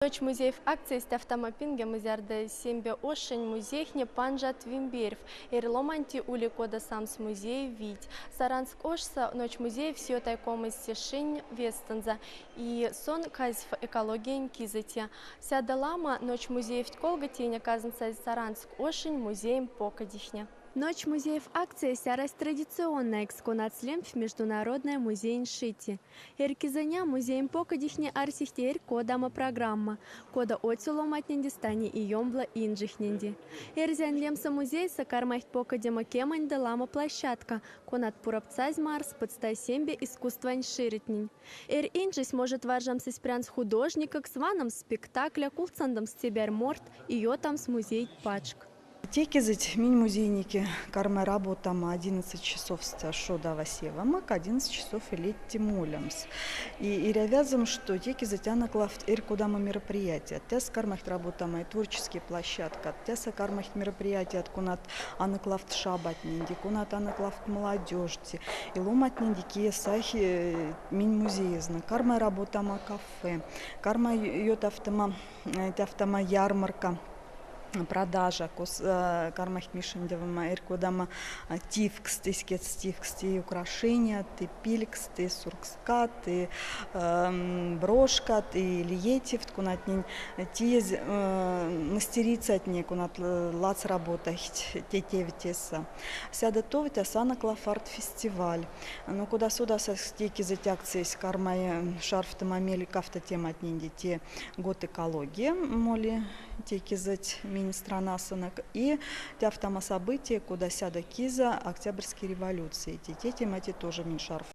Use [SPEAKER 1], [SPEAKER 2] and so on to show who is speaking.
[SPEAKER 1] Ночь музеев акции стафтамапинге музярда сембе ошень музейхне панжат вимберев. Эрломанти ули кода самс музей вить. Саранск ошса ночь музеев все тайком из сешень вестенза. И сон казв экология кизати. Сяда лама ночь музеев тколга теня казанца Саранск ошень музеем покадихня. Ночь музеев акции сярась традиционная эксконатслем в Международная музей Шити. Эркизаня музеем покадихне арсихтер кодама программа. Кода отилом отнендистани и йомбла инжихненди. Эрзян лемса музей сакармахт покадема кемань лама площадка. Конат пурапцаз марс подстай сембе искусствань ширитнень. Инжись может варжамсись прян с художника к сванам спектакля кулцандам с тебер морт и йотам с музей пачк.
[SPEAKER 2] Текизить мини-музейники карма работама 11 часов шода васевамак, 11 часов и летти мулямс. И рявязам, что текизить анаклафт кудама мероприятия. Тес кармахт работама и творческие площадка. Теса кармахт мероприятия кунат анаклафт шабатнинди, кунат анаклафт молодежти. И ломатнинди киесахи мини-музеезна. Карма работама кафе. Карма йот автома ярмарка. Продажа кармах мишендевама эркудама тивкс, ты украшения, ты пилькс, ты суркска, ты брошка, ты лиетив, кунатнин тез мастерица от ней кунат лац работать те тевтеса. Сяда то ведь асана клафарт фестиваль. Но куда сюда со стеки за акции с кармой шарф тамамели кафта тема от ней те год экология моли теки зать страна сынок и те события, куда сяда киза Октябрьской революции. Те темати тоже миншарф.